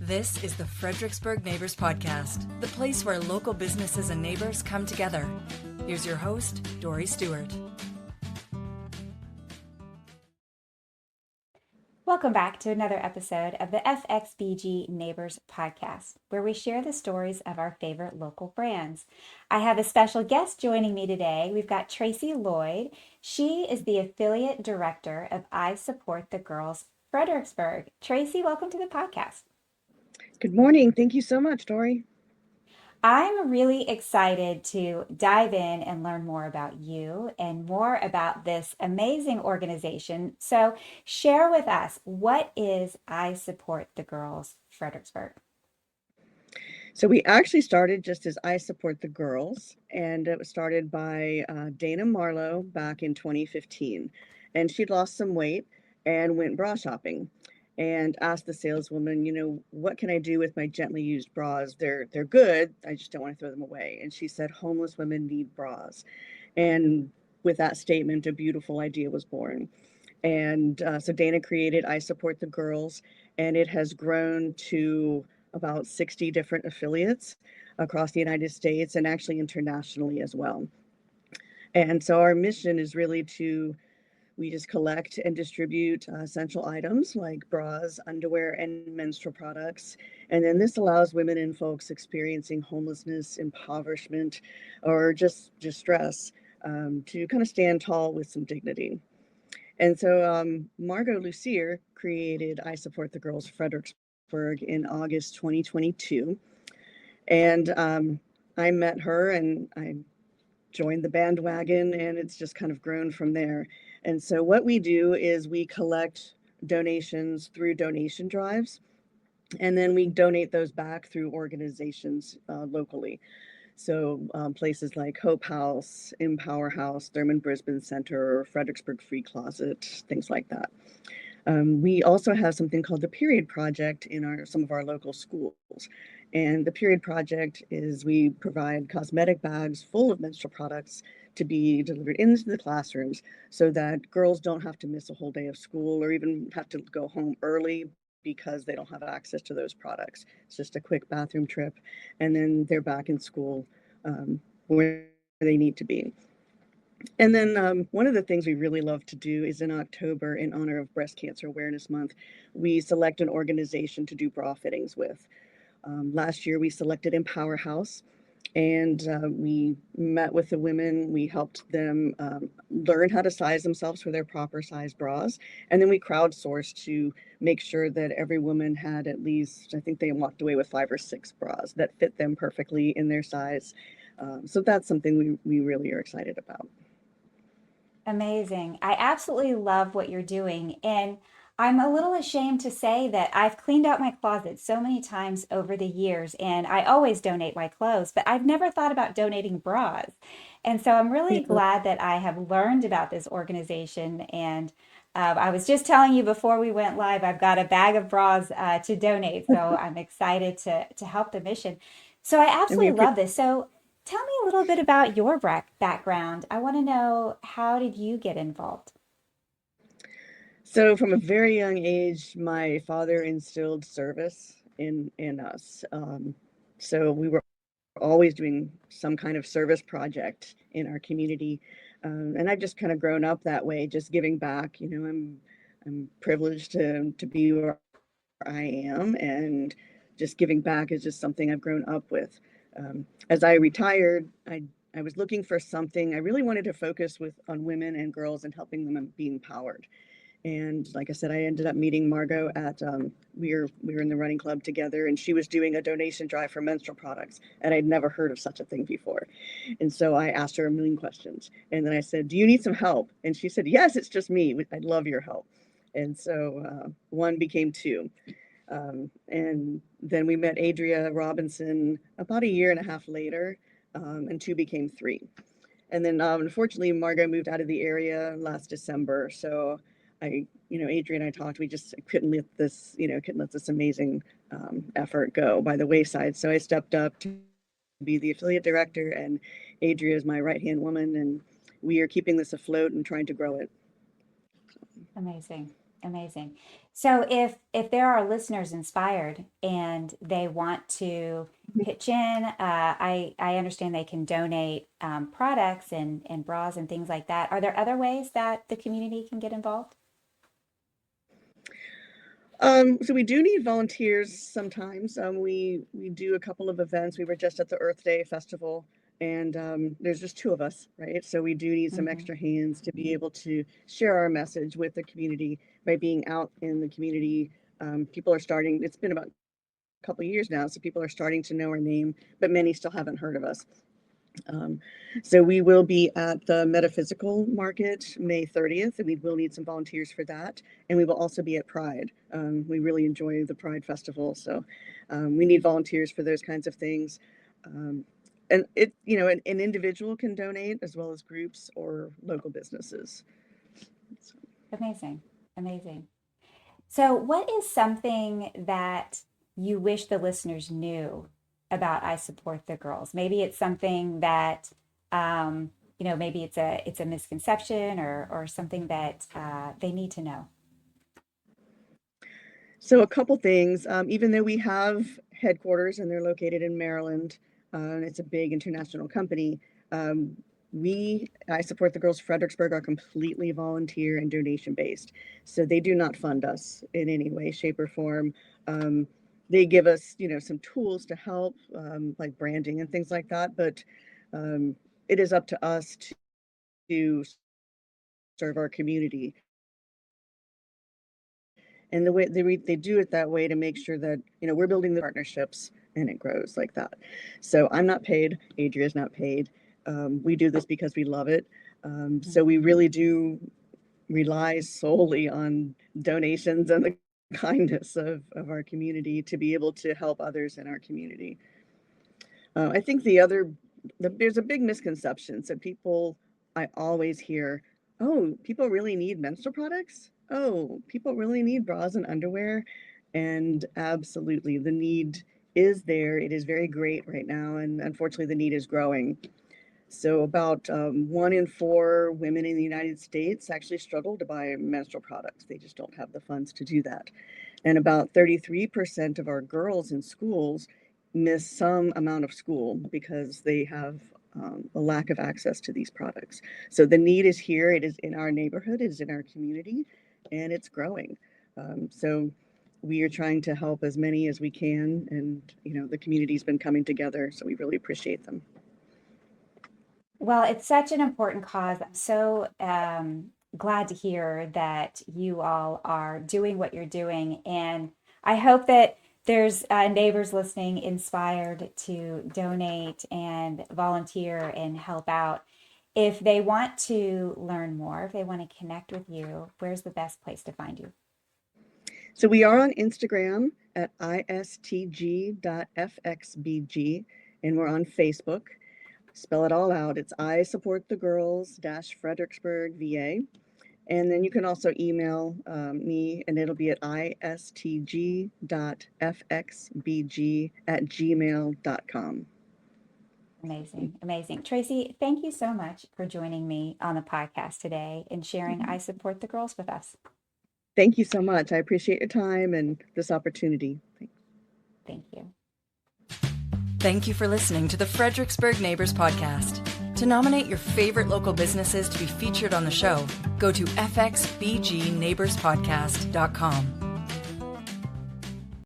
This is the Fredericksburg Neighbors Podcast, the place where local businesses and neighbors come together. Here's your host, Dory Stewart. Welcome back to another episode of the FXBG Neighbors Podcast, where we share the stories of our favorite local brands. I have a special guest joining me today. We've got Tracy Lloyd. She is the Affiliate Director of I Support the Girls Fredericksburg. Tracy, welcome to the podcast. Good morning. Thank you so much, Dory. I'm really excited to dive in and learn more about you and more about this amazing organization. So, share with us, what is I Support the Girls Fredericksburg? So we actually started just as I Support the Girls, and it was started by Dana Marlowe back in 2015. And she'd lost some weight and went bra shopping and asked the saleswoman, what can I do with my gently used bras? They're good. I just don't want to throw them away. And she said, homeless women need bras. And with that statement, a beautiful idea was born. And so Dana created I Support the Girls, and it has grown to about 60 different affiliates across the United States and actually internationally as well. And so our mission is really we just collect and distribute essential items like bras, underwear, and menstrual products. And then this allows women and folks experiencing homelessness, impoverishment, or just distress to kind of stand tall with some dignity. And so Margot Lucier created I Support the Girls Fredericksburg in August 2022. And I met her and I joined the bandwagon, and it's just kind of grown from there. And so what we do is we collect donations through donation drives, and then we donate those back through organizations locally. So places like Hope House, Empower House, Thurman Brisbane Center, Fredericksburg Free Closet, things like that. We also have something called the Period Project in some of our local schools. And the Period Project is we provide cosmetic bags full of menstrual products to be delivered into the classrooms so that girls don't have to miss a whole day of school or even have to go home early because they don't have access to those products. It's just a quick bathroom trip, and then they're back in school where they need to be. And then one of the things we really love to do is in October, in honor of Breast Cancer Awareness Month, we select an organization to do bra fittings with. Last year, we selected Empower House, and we met with the women. We helped them learn how to size themselves for their proper size bras. And then we crowdsourced to make sure that every woman had at least, I think they walked away with 5 or 6 bras that fit them perfectly in their size. So that's something we really are excited about. Amazing. I absolutely love what you're doing. And I'm a little ashamed to say that I've cleaned out my closet so many times over the years, and I always donate my clothes, but I've never thought about donating bras. And so I'm really Yeah. glad that I have learned about this organization. And I was just telling you before we went live, I've got a bag of bras to donate. So I'm excited to help the mission. So I And we absolutely appreciate. love this. So tell me a little bit about your background. I want to know, how did you get involved? So from a very young age, my father instilled service in us. So we were always doing some kind of service project in our community, and I've just kind of grown up that way, just giving back. I'm privileged to be where I am, and just giving back is just something I've grown up with. As I retired, I was looking for something. I really wanted to focus on women and girls and helping them be empowered. And like I said, I ended up meeting Margot at we were in the running club together, and she was doing a donation drive for menstrual products, and I'd never heard of such a thing before. And so I asked her a million questions, and then I said, "Do you need some help?" And she said, "Yes, it's just me. I'd love your help." And so one became two, and then we met Adria Robinson about a year and a half later, and two became three. And then unfortunately, Margot moved out of the area last December, so Adrian and I talked. We just couldn't let this amazing effort go by the wayside. So I stepped up to be the affiliate director, and Adria is my right hand woman, and we are keeping this afloat and trying to grow it. Amazing. Amazing. So if there are listeners inspired and they want to pitch in, I understand they can donate products and bras and things like that. Are there other ways that the community can get involved? So we do need volunteers sometimes. We do a couple of events. We were just at the Earth Day Festival, and there's just two of us, right? So we do need some Hmm. extra hands to be able to share our message with the community by being out in the community. People are starting. It's been about a couple of years now, so people are starting to know our name, but many still haven't heard of us. Um, so we will be at the Metaphysical Market May 30th, and we will need some volunteers for that. And we will also be at Pride. We really enjoy the Pride Festival, so we need volunteers for those kinds of things. Um, and an individual can donate as well as groups or local businesses. So. Amazing. Amazing. So what is something that you wish the listeners knew about I Support the Girls? Maybe it's something that maybe it's a misconception or something that they need to know. So a couple things. Even though we have headquarters and they're located in Maryland, it's a big international company. Um, I Support the Girls Fredericksburg are completely volunteer and donation based. So they do not fund us in any way, shape, or form. Um, they give us, some tools to help, like branding and things like that. But um, it is up to us to serve our community. And the way they do it that way to make sure that we're building the partnerships and it grows like that. So I'm not paid. Adria's not paid. We do this because we love it. So we Mhm. really do rely solely on donations and the kindness of our community to be able to help others in our community. I think there's a big misconception. So I always hear, oh, people really need menstrual products? Oh, people really need bras and underwear? And absolutely, the need is there. It is very great right now. And unfortunately, the need is growing. So about 1 in 4 women in the United States actually struggle to buy menstrual products. They just don't have the funds to do that. And about 33% of our girls in schools miss some amount of school because they have a lack of access to these products. So the need is here. It is in our neighborhood, it is in our community, and it's growing. So we are trying to help as many as we can, and the community's been coming together, so we really appreciate them. Well, it's such an important cause. I'm so glad to hear that you all are doing what you're doing. And I hope that there's neighbors listening inspired to donate and volunteer and help out. If they want to learn more, if they want to connect with you, where's the best place to find you? So we are on Instagram at istg.fxbg, and we're on Facebook. Spell it all out. It's I Support the Girls dash Fredericksburg, VA. And then you can also email me, and it'll be at istg.fxbg@gmail.com. Amazing, amazing. Tracy, thank you so much for joining me on the podcast today and sharing I Support the Girls with us. Thank you so much. I appreciate your time and this opportunity. Thanks. Thank you. Thank you for listening to the Fredericksburg Neighbors Podcast. To nominate your favorite local businesses to be featured on the show, go to fxbgneighborspodcast.com.